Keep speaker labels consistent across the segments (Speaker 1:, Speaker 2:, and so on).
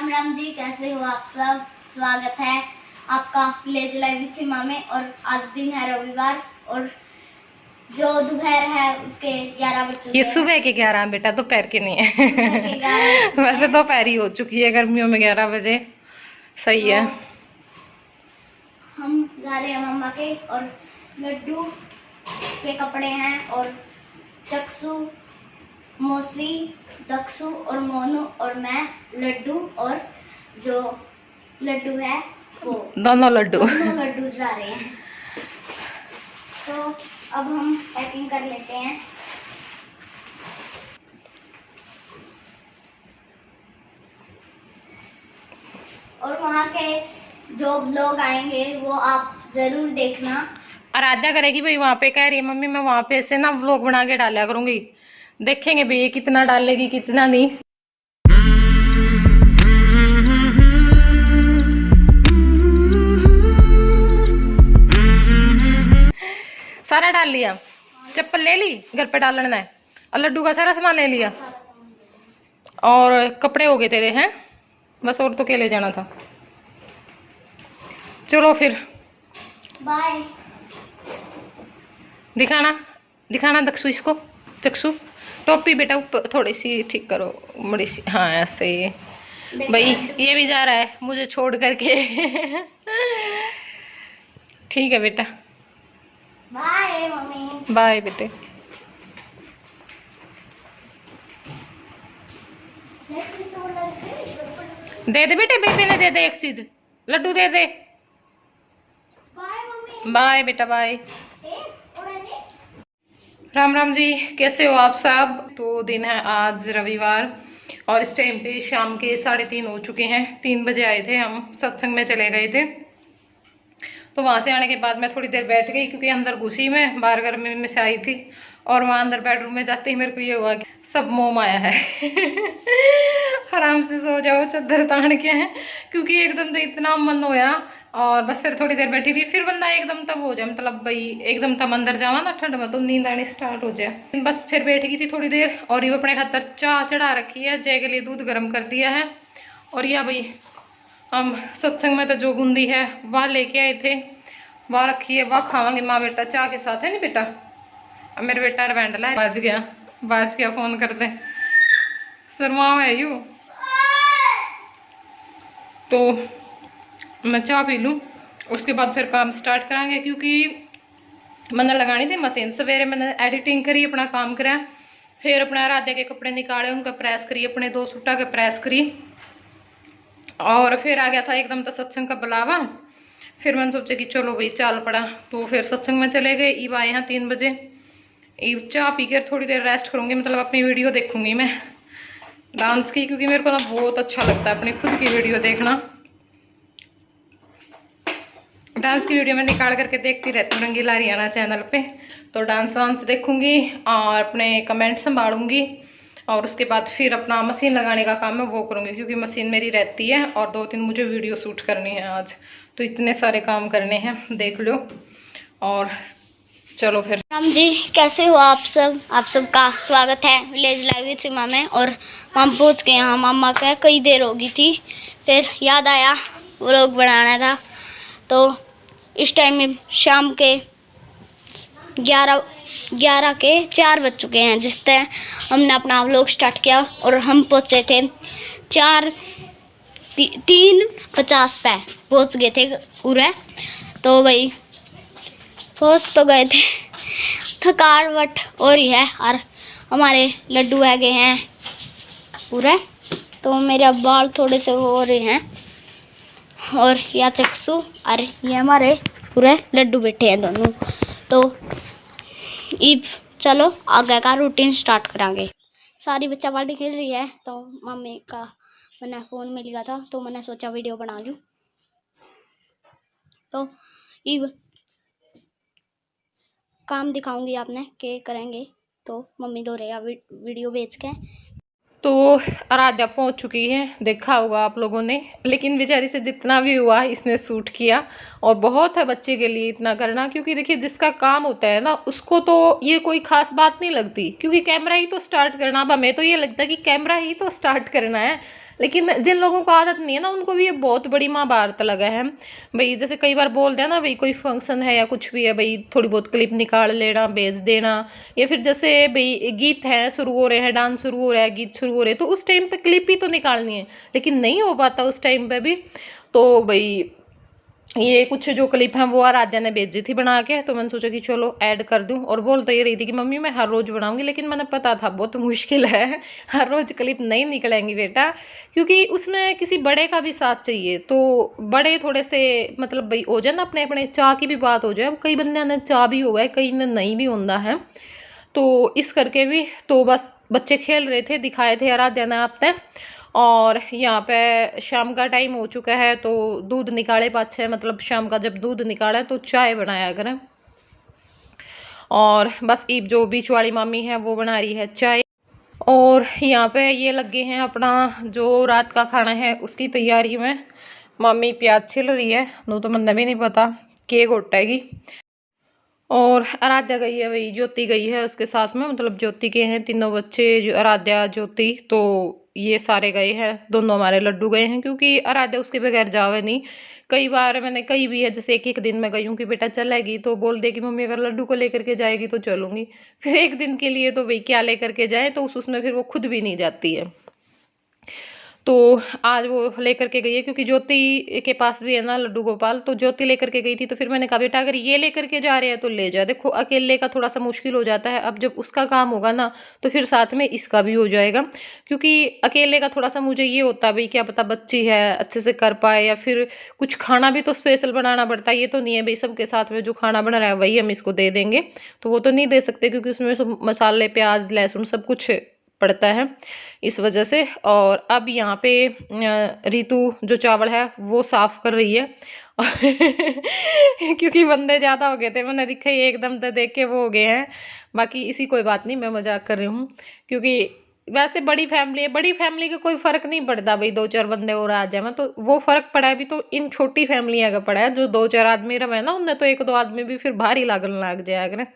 Speaker 1: राम राम जी, कैसे हो आप सब। स्वागत है आपका विलेज लाइफ विद सीमा में। और आज दिन है रविवार और जो दोपहर है उसके 11 बज चुके
Speaker 2: ये
Speaker 1: हैं।
Speaker 2: सुबह के 11 बेटा, दोपहर के नहीं है।
Speaker 1: सुबह के 11 बज चुके
Speaker 2: वैसे
Speaker 1: हैं।
Speaker 2: दोपहर ही हो चुकी है गर्मियों में 11 बजे। सही है।
Speaker 1: हम जा रहे हैं मम्मा के, और लड्डू के कपड़े हैं, और चक्सू, मौसी, दक्षु और मोनू और मैं लड्डू, और जो लड्डू है वो
Speaker 2: दोनों लड्डू
Speaker 1: जा रहे हैं। तो अब हम पैकिंग कर लेते हैं। और वहाँ के जो लोग आएंगे वो आप जरूर देखना।
Speaker 2: आराध्या करेगी भाई, वहां पे कह रही है मम्मी मैं वहां पे ऐसे ना व्लॉग बना के डाला करूंगी। देखेंगे भाई ये कितना डालेगी कितना नहीं। सारा डाल लिया, चप्पल ले ली, घर पे डालना है, और लड्डू का सारा सामान ले लिया, और कपड़े हो गए तेरे हैं बस, और तो क्या ले जाना था। चलो फिर
Speaker 1: बाय।
Speaker 2: दिखाना दिखाना दक्षु इसको। चक्षु टोपी बेटा ऊपर थोड़ी सी ठीक करो, बड़ी सी, हाँ ऐसे। भाई ये भी जा रहा है मुझे छोड़ करके। ठीक है बेटा,
Speaker 1: बाय मम्मी।
Speaker 2: बाय बेटे। दे दे बेटे, बेबी ने दे दे एक चीज, लड्डू दे दे।
Speaker 1: Bye mummy.
Speaker 2: बाय बेटा बाय। राम राम जी, कैसे हो आप सब। तो दिन है आज रविवार, और इस टाइम पे शाम के 3:30 हो चुके हैं। 3 बजे आए थे हम, सत्संग में चले गए थे। तो वहां से आने के बाद मैं थोड़ी देर बैठ गई, क्योंकि अंदर घुसी मैं, बाहर गर्मी में से आई थी। और वहां अंदर बेडरूम में जाते ही मेरे को ये हुआ कि सब मोम आया है। आराम से सो जाओ चादर तान के हैं, क्योंकि एकदम तो इतना मन होया। और बस फिर थोड़ी देर बैठी थी, फिर बंदा एकदम तब हो जाए, मतलब भाई एकदम तब अंदर जावा ना ठंड में, तो नींद आनी स्टार्ट हो जाए। बस फिर बैठ गई थी थोड़ी देर, और ये अपने खातर चाय चढ़ा रखी है, जय के लिए दूध गर्म कर दिया है। और यह भाई हम सत्संग में तो जो बूंदी है वह लेके आए थे, वह रखी है, वह खावांगे माँ बेटा चाय के साथ, है नहीं बेटा। अब मेरे बेटा रवेंडला है, बाज गया फोन कर दे, शर्मा है यू। तो मैं चाय पी लूँ, उसके बाद फिर काम स्टार्ट करांगे, क्योंकि मैंने लगानी थी मशीन। सवेरे मैंने एडिटिंग करी, अपना काम करा, फिर अपना राधे के कपड़े निकाले, उनका प्रेस करी, अपने 2 सूटा के प्रेस करी, और फिर आ गया था एकदम तो सत्संग का बुलावा। फिर मैंने सोचा कि चलो भाई चाल पड़ा, तो फिर सत्संग में चले गए। ईब आए हैं 3 बजे। ईब चाय पी कर थोड़ी देर रेस्ट करूँगी, मतलब अपनी वीडियो देखूंगी मैं डांस की, क्योंकि मेरे को ना बहुत अच्छा लगता है अपनी खुद की वीडियो देखना। डांस की वीडियो मैं निकाल करके देखती रहती हूँ रंगीला हरियाणा चैनल पे। तो डांस वांस देखूंगी और अपने कमेंट संभालूंगी, और उसके बाद फिर अपना मशीन लगाने का काम है वो करूँगी, क्योंकि मशीन मेरी रहती है, और 2-3 मुझे वीडियो शूट करनी है आज। तो इतने सारे काम करने हैं, देख लो। और चलो फिर।
Speaker 1: राम जी, कैसे हो आप सब। आप सबका स्वागत है विलेज लाइफ विद सीमा में। और हम पहुँच गए यहाँ मामा का, कई देर हो गई थी, फिर याद आया व्लॉग बनाना था। तो इस टाइम में शाम के 11 के 4 बज चुके हैं, जिस तरह हमने अपना व्लॉग स्टार्ट किया। और हम पहुँचे थे 3:50 पे पहुँच गए थे पूरे। तो भाई पहुँच तो गए थे, थकावट हो रही है, और हमारे लड्डू है गए हैं पूरे। तो मेरे बाल थोड़े से हो रहे हैं, और या चक्सू और ये हमारे पूरे लड्डू बैठे हैं दोनों। तो इब चलो आगे का रूटीन स्टार्ट करांगे। सारी बच्चा पार्टी खेल रही है, तो मम्मी का मैंने फ़ोन में लिया था, तो मैंने सोचा वीडियो बना लूँ। तो इब काम दिखाऊंगी आपने के करेंगे, तो मम्मी दो रहेगा वीडियो बेच के।
Speaker 2: तो आराध्या पहुंच चुकी है, देखा होगा आप लोगों ने, लेकिन बेचारी से जितना भी हुआ इसने शूट किया। और बहुत है बच्चे के लिए इतना करना, क्योंकि देखिए जिसका काम होता है ना उसको तो ये कोई खास बात नहीं लगती, क्योंकि कैमरा ही तो स्टार्ट करना। अब हमें तो ये लगता है कि कैमरा ही तो स्टार्ट करना है, लेकिन जिन लोगों को आदत नहीं है ना उनको भी ये बहुत बड़ी महाभारत लगा है भाई। जैसे कई बार बोलते हैं ना भाई कोई फंक्शन है या कुछ भी है भाई, थोड़ी बहुत क्लिप निकाल लेना भेज देना, या फिर जैसे भाई गीत है शुरू हो रहे हैं, डांस शुरू हो रहा है, गीत शुरू हो रहे हैं, तो उस टाइम पे क्लिप ही तो निकालनी है, लेकिन नहीं हो पाता उस टाइम पे भी। तो भाई ये कुछ जो क्लिप हैं वो आराध्या ने भेजी थी बना के, तो मैंने सोचा कि चलो ऐड कर दूं। और बोल तो ये रही थी कि मम्मी मैं हर रोज़ बनाऊंगी, लेकिन मैंने पता था बहुत मुश्किल है, हर रोज़ क्लिप नहीं निकलेंगी बेटा, क्योंकि उसमें किसी बड़े का भी साथ चाहिए। तो बड़े थोड़े से मतलब भाई हो जाए ना, अपने अपने चाह की भी बात हो जाए। अब कई बंदे ने चाह भी हुआ है, कई ने नहीं भी होता है, तो इस करके भी तो बस बच्चे खेल रहे थे, दिखाए थे आराध्या ने आपने। और यहाँ पे शाम का टाइम हो चुका है, तो दूध निकाले पाछे, मतलब शाम का जब दूध निकाला तो चाय बनाया करें। और बस ईब जो बीच वाली मामी है वो बना रही है चाय। और यहाँ पे ये लगे हैं अपना जो रात का खाना है उसकी तैयारी में। मामी प्याज छिल रही है, तो मैंने भी नहीं पता केक घोटेगी। और आराध्या गई है वही, ज्योति गई है उसके साथ में, मतलब ज्योति के हैं तीनों बच्चे, जो आराध्या ज्योति, तो ये सारे गए हैं। दोनों हमारे लड्डू गए हैं, क्योंकि आराध्या उसके बगैर जावे नहीं। कई बार मैंने कही भी है, जैसे एक एक दिन में गई हूँ कि बेटा चलेगी, तो बोल दे कि मम्मी अगर लड्डू को लेकर के जाएगी तो चलूंगी। फिर एक दिन के लिए तो भाई क्या लेकर के जाए, तो उसमें फिर वो खुद भी नहीं जाती है। तो आज वो लेकर के गई है, क्योंकि ज्योति के पास भी है ना लड्डू गोपाल, तो ज्योति लेकर के गई थी। तो फिर मैंने कहा बेटा अगर ये लेकर के जा रहे हैं तो ले जा, देखो अकेले का थोड़ा सा मुश्किल हो जाता है, अब जब उसका काम होगा ना तो फिर साथ में इसका भी हो जाएगा। क्योंकि अकेले का थोड़ा सा मुझे ये होता है भाई क्या पता बच्ची है अच्छे से कर पाए, या फिर कुछ खाना भी तो स्पेशल बनाना पड़ता है। ये तो नहीं है भाई सबके साथ में जो खाना बना रहा है वही हम इसको दे देंगे, तो वो तो नहीं दे सकते, क्योंकि उसमें सब मसाले प्याज लहसुन सब कुछ पड़ता है इस वजह से। और अब यहाँ पे रीतु जो चावल है वो साफ कर रही है क्योंकि बंदे ज़्यादा हो गए थे, मैंने दिखा ही एकदम तो देख के वो हो गए हैं। बाकी इसी कोई बात नहीं, मैं मजाक कर रही हूँ, क्योंकि वैसे बड़ी फैमिली है, बड़ी फैमिली का कोई फर्क नहीं पड़ता भाई, दो चार बंदे और आ जाए, तो वो फर्क पड़ा है भी तो इन छोटी फैमिलियाँ का पड़ा है, जो दो चार आदमी रहे ना उनने तो एक दो आदमी भी फिर भारी लागन लग जाया करें।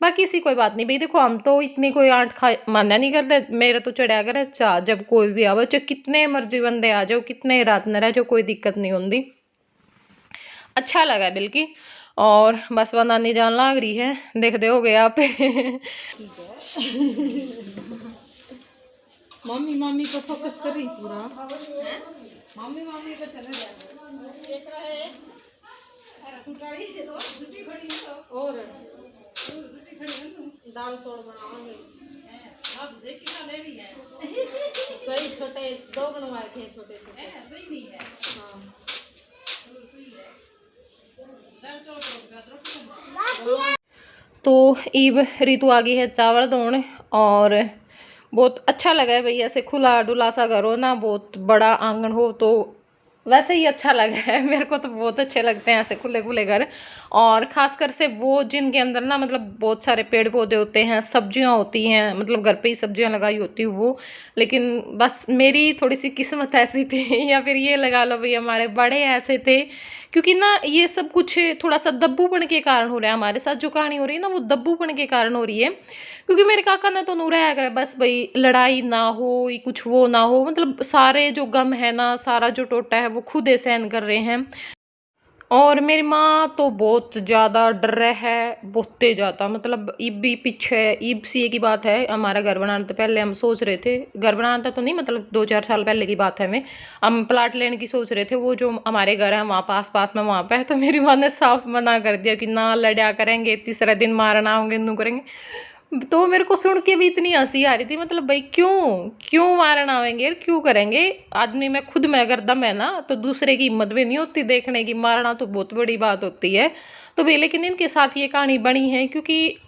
Speaker 2: बाकी इसी कोई बात नहीं भाई, देखो हम तो इतनी कोई आंट खा माना नहीं करते, मेरा तो चढ़ा करे चाह जब कोई भी आवे, चाहे कितने मर्जी बंदे आ जाओ, कितने रात न रह जाओ, कोई दिक्कत नहीं होती। अच्छा लगा बिल्कुल। और बस वह नानी जान लाग रही है, देख दे हो गया आप
Speaker 3: मम्मी मम्मी को फोकस कर रही पूरा, मम्मी मम्मी पे चले जाए और दाल चौड़ बनाओगे। सही छोटे दो बनवाए थे, छोटे छोटे सही नहीं है। हाँ
Speaker 2: तो ईब रीतु आ गई है चावल धोने, और बहुत अच्छा लगा है भाई, ऐसे खुला डुला सा घर हो ना, बहुत बड़ा आंगन हो, तो वैसे ही अच्छा लगा है। मेरे को तो बहुत अच्छे लगते हैं ऐसे खुले खुले घर, और खासकर से वो जिनके अंदर ना मतलब बहुत सारे पेड़ पौधे होते हैं, सब्जियां होती हैं, मतलब घर पे ही सब्जियां लगाई होती वो। लेकिन बस मेरी थोड़ी सी किस्मत ऐसी थी या फिर ये लगा लो भाई हमारे बड़े ऐसे थे, क्योंकि ना ये सब कुछ थोड़ा सा दब्बूपन के कारण हो रहा है हमारे साथ, जो कहानी हो रही है ना वो दब्बूपन के कारण हो रही है। क्योंकि मेरे काका ने तो नूरा है बस भाई लड़ाई ना हो, कुछ वो ना हो, मतलब सारे जो गम है ना, सारा जो टोटा है वो खुद ही सहन कर रहे हैं। और मेरी माँ तो बहुत ज़्यादा डर है, बहुत ज़्यादा, मतलब ईब भी पीछे। ईब सी की बात है, हमारा घर बनाने से पहले हम सोच रहे थे, घर बनाना तो नहीं मतलब 2-4 साल पहले की बात है, हम प्लाट लेने की सोच रहे थे, वो जो हमारे घर है वहाँ पास पास में वहाँ पे है। तो मेरी माँ ने साफ मना कर दिया कि ना लड़ा करेंगे, तीसरा दिन मारना होंगे, नू करेंगे। तो मेरे को सुन के भी इतनी हंसी आ रही थी, मतलब भाई क्यों क्यों मारना आवेंगे, क्यों करेंगे, आदमी में खुद में अगर दम है ना तो दूसरे की हिम्मत भी नहीं होती देखने की, मारना तो बहुत बड़ी बात होती है। तो भाई लेकिन इनके साथ ये कहानी बनी है, क्योंकि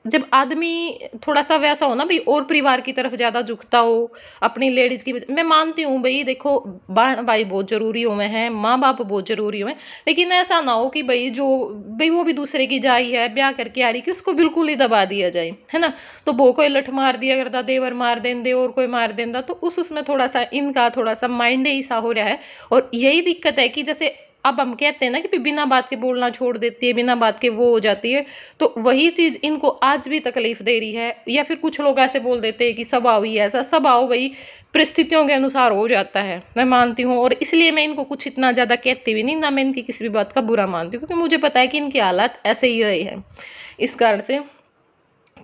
Speaker 2: जब आदमी थोड़ा सा वैसा हो ना भाई, और परिवार की तरफ ज़्यादा झुकता हो अपनी लेडीज़ की मैं मानती हूँ भाई, देखो बहन भाई बहुत ज़रूरी हुए हैं, माँ बाप बहुत ज़रूरी हुए, लेकिन ऐसा ना हो कि भाई जो भाई वो भी दूसरे की जाई है ब्याह करके आ रही कि उसको बिल्कुल ही दबा दिया जाए, है ना। तो वो कोई लठ मार दिया करता, देवर मार देंदे और कोई मार देंदा, तो उसमें थोड़ा सा इनका थोड़ा सा माइंड ही सा हो रहा है। और यही दिक्कत है कि जैसे अब हम कहते हैं ना कि बिना बात के बोलना छोड़ देती है, बिना बात के वो हो जाती है, तो वही चीज़ इनको आज भी तकलीफ दे रही है। या फिर कुछ लोग ऐसे बोल देते हैं कि स्वभाव ही ऐसा, स्वभाव भाई परिस्थितियों के अनुसार हो जाता है, मैं मानती हूँ। और इसलिए मैं इनको कुछ इतना ज़्यादा कहती भी नहीं, ना मैं इनकी किसी भी बात का बुरा मानती हूँ, क्योंकि मुझे पता है कि इनकी हालत ऐसे ही रही है इस कारण से।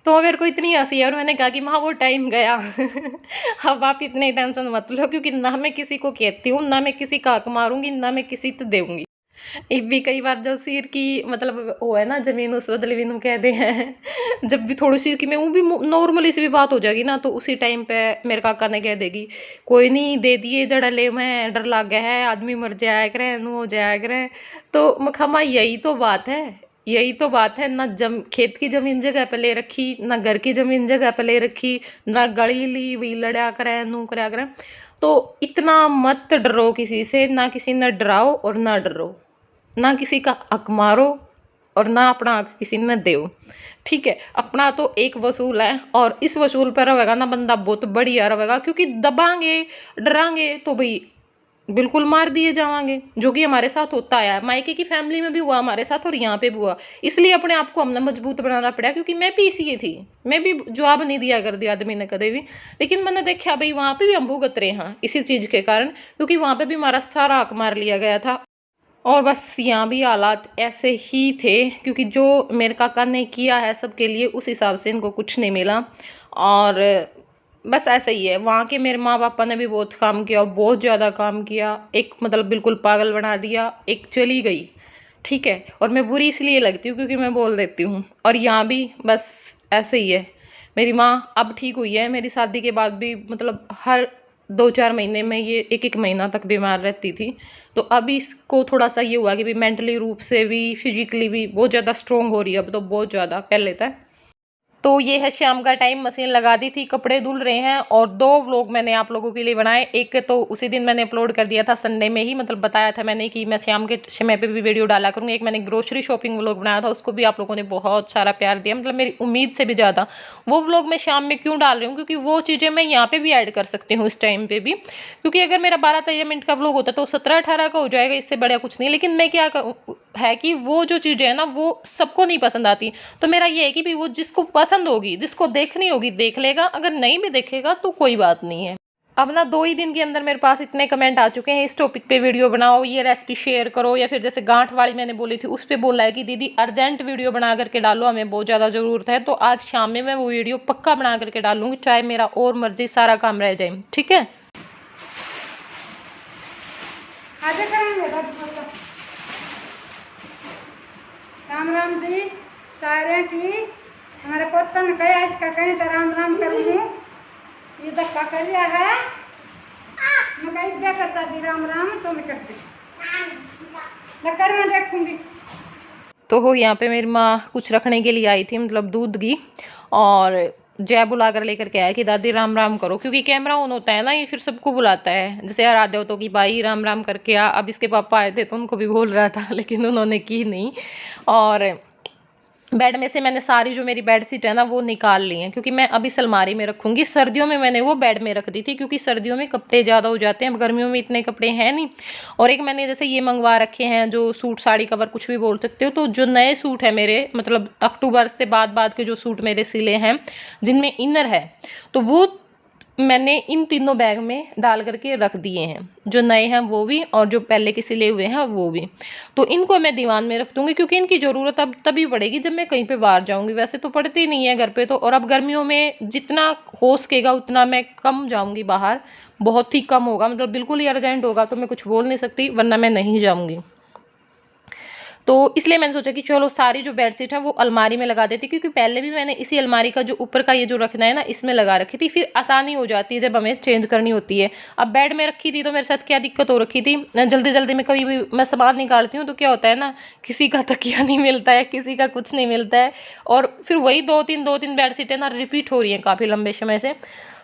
Speaker 2: तो मेरे को इतनी हंसी है और मैंने कहा कि माँ वो टाइम गया अब आप इतनी टेंशन मत लो, क्योंकि ना मैं किसी को कहती हूँ, ना मैं किसी का हक मारूंगी, ना मैं किसी को दूंगी। एक भी कई बार जो सिर की मतलब वो है ना, जमीन उस बदले भी कहते हैं जब भी थोड़ी सी कि मैं वो भी नॉर्मली सी भी बात हो जाएगी ना, तो उसी टाइम पे मेरे काका ने कह देगी कोई नहीं दे दिए जड़ा ले, मैं डर लग गया है, आदमी मर जाया करे, नू हो जाया करे। तो मखमा यही तो बात है, यही तो बात है ना। खेत की जमीन जगह पे ले रखी, ना घर की जमीन जगह पे ले रखी, ना गली ली भी लड़ा करे, नू करा करे। तो इतना मत डरो किसी से, ना किसी ने डराओ और ना डरो, ना किसी का हक मारो और ना अपना हक किसी ने दो। ठीक है, अपना तो एक वसूल है और इस वसूल पर रहेगा ना बंदा बहुत बढ़िया रहेगा, क्योंकि दबाएंगे डरांगे तो भाई बिल्कुल मार दिए जावांगे, जो कि हमारे साथ होता है, मायके की फैमिली में भी हुआ हमारे साथ और यहाँ पे भी हुआ। इसलिए अपने आप को हमने मजबूत बनाना पड़ा, क्योंकि मैं भी इसी थी, मैं भी जवाब नहीं दिया कर दिया आदमी ने कदे भी, लेकिन मैंने देखा भाई वहाँ पे भी हम भुगत रहे हैं इसी चीज़ के कारण, क्योंकि वहाँ पे भी हमारा सारा हक मार लिया गया था। और बस यहाँ भी हालात ऐसे ही थे, क्योंकि जो मेरे काका ने किया है सबके लिए उस हिसाब से इनको कुछ नहीं मिला। और बस ऐसे ही है, वहाँ के मेरे माँ पापा ने भी बहुत काम किया, बहुत ज़्यादा काम किया, एक मतलब बिल्कुल पागल बना दिया, एक चली गई। ठीक है, और मैं बुरी इसलिए लगती हूँ क्योंकि मैं बोल देती हूँ। और यहाँ भी बस ऐसे ही है, मेरी माँ अब ठीक हुई है, मेरी शादी के बाद भी मतलब हर 2-4 महीने में ये एक महीना तक बीमार रहती थी। तो अभी इसको थोड़ा सा ये हुआ कि भी मेंटली रूप से भी फिजिकली भी बहुत ज़्यादा स्ट्रोंग हो रही है अब तो, बहुत ज़्यादा पहले तक। तो ये है शाम का टाइम, मशीन लगा दी थी, कपड़े धुल रहे हैं। और 2 व्लॉग मैंने आप लोगों के लिए बनाए, एक तो उसी दिन मैंने अपलोड कर दिया था संडे में ही, मतलब बताया था मैंने कि मैं शाम के समय पे भी वीडियो डाला करूँगी। एक मैंने ग्रोसरी शॉपिंग व्लॉग बनाया था, उसको भी आप लोगों ने बहुत सारा प्यार दिया, मतलब मेरी उम्मीद से भी ज़्यादा। वो व्लॉग मैं शाम में क्यों डाल रही हूँ, क्योंकि वो चीज़ें मैं यहाँ पे भी ऐड कर सकती हूँ इस टाइम पे भी, क्योंकि अगर मेरा 12-13 मिनट का व्लॉग होता तो 17-18 का हो जाएगा, इससे बड़ा कुछ नहीं। लेकिन मैं क्या है कि वो जो चीज़ें है ना वो सबको नहीं पसंद आती, तो मेरा ये है कि भी वो जिसको पसंद होगी, जिसको देखनी होगी देख लेगा, अगर नहीं भी देखेगा तो कोई बात नहीं है। अब ना 2 ही दिन के अंदर मेरे पास इतने कमेंट आ चुके हैं इस टॉपिक पे वीडियो बनाओ, ये रेसिपी शेयर करो, या फिर जैसे गांठ वाली मैंने बोली थी उस पर बोला है कि दीदी अर्जेंट वीडियो बना करके डालो, हमें बहुत ज़्यादा ज़रूरत है। तो आज शाम में मैं वो वीडियो पक्का बना करके डालूंगी, चाहे मेरा और मर्जी सारा काम रह जाए। ठीक है,
Speaker 4: राम राम जी सारे ठीक। हमारे पोता ने कहा इसका कहीं तो राम राम कर लूँ, ये धक्का कर लिया है, मैं कहीं क्या करता थी राम राम, तो मैं करती कर मैं देखूंगी।
Speaker 2: तो यहाँ पे मेरी माँ कुछ रखने के लिए आई थी, मतलब दूध घी, और जय बुला कर लेकर के आया कि दादी राम राम करो, क्योंकि कैमरा ऑन होता है ना, ये फिर सबको बुलाता है, जैसे आराध्य हो तो कि भाई राम राम करके आ। अब इसके पापा आए थे तो उनको भी बोल रहा था, लेकिन उन्होंने की नहीं। और बेड में से मैंने सारी जो मेरी बेड शीट है ना वो निकाल ली है, क्योंकि मैं अभी अलमारी में रखूंगी। सर्दियों में मैंने वो बेड में रख दी थी, क्योंकि सर्दियों में कपड़े ज़्यादा हो जाते हैं, गर्मियों में इतने कपड़े हैं नहीं। और एक मैंने जैसे ये मंगवा रखे हैं जो सूट साड़ी कवर कुछ भी बोल सकते हो, तो जो नए सूट है मेरे, मतलब अक्टूबर से बाद के जो सूट मेरे सिले हैं जिनमें इनर है, तो वो मैंने इन तीनों बैग में डाल करके रख दिए हैं, जो नए हैं वो भी और जो पहले के सिले हुए हैं वो भी। तो इनको मैं दीवान में रख दूंगी, क्योंकि इनकी ज़रूरत अब तभी पड़ेगी जब मैं कहीं पे बाहर जाऊंगी, वैसे तो पड़ती नहीं है घर पे तो। और अब गर्मियों में जितना हो सकेगा उतना मैं कम जाऊंगी बाहर, बहुत ही कम होगा, मतलब बिल्कुल ही अर्जेंट होगा तो मैं कुछ बोल नहीं सकती, वरना मैं नहीं जाऊँगी। तो इसलिए मैंने सोचा कि चलो सारी जो बेडशीट है वो अलमारी में लगा देती, क्योंकि पहले भी मैंने इसी अलमारी का जो ऊपर का ये जो रखना है ना इसमें लगा रखी थी, फिर आसानी हो जाती है जब हमें चेंज करनी होती है। अब बेड में रखी थी तो मेरे साथ क्या दिक्कत हो रखी थी, जल्दी जल्दी में कभी भी मैं सामान निकालती हूँ तो क्या होता है ना, किसी का तकिया नहीं मिलता है, किसी का कुछ नहीं मिलता है, और फिर वही दो तीन बेडशीटें ना रिपीट हो रही हैं काफ़ी लंबे समय से।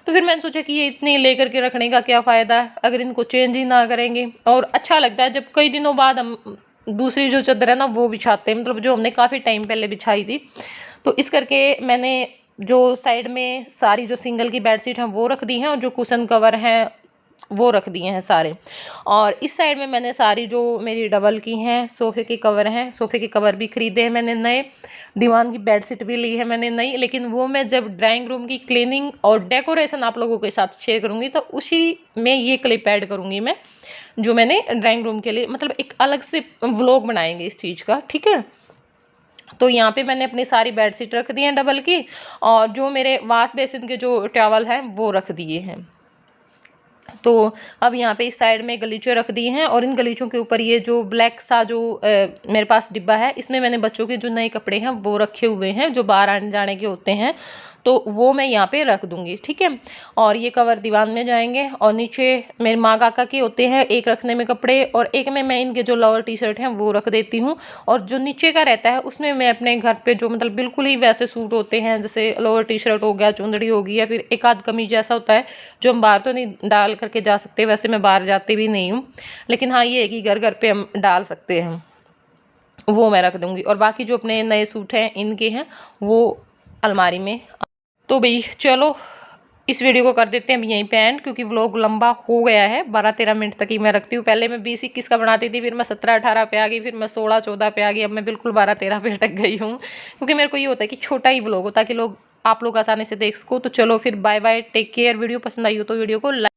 Speaker 2: तो फिर मैंने सोचा कि ये इतनी लेकर के रखने का क्या फ़ायदा है अगर इनको चेंज ही ना करेंगे। और अच्छा लगता है जब कई दिनों बाद हम दूसरी जो चादर है ना वो बिछाते हैं, मतलब जो हमने काफ़ी टाइम पहले बिछाई थी। तो इस करके मैंने जो साइड में सारी जो सिंगल की बेडशीट हैं वो रख दी हैं, और जो कुशन कवर हैं वो रख दिए हैं सारे। और इस साइड में मैंने सारी जो मेरी डबल की हैं सोफ़े के कवर हैं, सोफ़े के कवर भी ख़रीदे हैं मैंने नए, दीवान की बेडशीट भी ली है मैंने नई, लेकिन वो मैं जब ड्राइंग रूम की क्लीनिंग और डेकोरेशन आप लोगों के साथ शेयर करूँगी तो उसी में ये क्लिप ऐड करूँगी मैं, जो मैंने ड्राइंग रूम के लिए, मतलब एक अलग से व्लॉग बनाएंगे इस चीज़ का, ठीक है। तो यहाँ पे मैंने अपनी सारी बेडशीट रख दी हैं डबल की, और जो मेरे वाश बेसिन के जो टॉवल हैं वो रख दिए हैं। तो अब यहाँ पे इस साइड में गलीचे रख दिए हैं, और इन गलीचों के ऊपर ये जो ब्लैक सा जो मेरे पास डिब्बा है, इसमें मैंने बच्चों के जो नए कपड़े हैं वो रखे हुए हैं, जो बाहर आने जाने के होते हैं, तो वो मैं यहाँ पे रख दूँगी, ठीक है। और ये कवर दीवान में जाएंगे, और नीचे मेरे माँ काका के होते हैं, एक रखने में कपड़े और एक में मैं इनके जो लोअर टी शर्ट हैं वो रख देती हूँ। और जो नीचे का रहता है उसमें मैं अपने घर पे जो मतलब बिल्कुल ही वैसे सूट होते हैं, जैसे लोअर टी शर्ट हो गया, चुंदड़ी होगी, या फिर एक आध कमीज जैसा होता है जो हम बाहर तो नहीं डाल करके जा सकते, वैसे मैं बाहर जाती भी नहीं हूँ, लेकिन हाँ ये है कि घर घर पे हम डाल सकते हैं, वो मैं रख दूँगी। और बाकी जो अपने नए सूट हैं इनके हैं वो अलमारी में। तो भाई चलो इस वीडियो को कर देते हैं यहीं पे एंड, क्योंकि व्लॉग लंबा हो गया है, 12-13 मिनट तक ही मैं रखती हूँ। पहले मैं 20-21 का बनाती थी, फिर मैं 17-18 पे आ गई, फिर मैं 16-14 पे आ गई, अब मैं बिल्कुल 12-13 पे अटक गई हूँ, क्योंकि मेरे को ये होता है कि छोटा ही व्लॉग हो ताकि आप लोग आसानी से देख सको। तो चलो फिर bye bye, take care. Video पसंद आई हो तो वीडियो को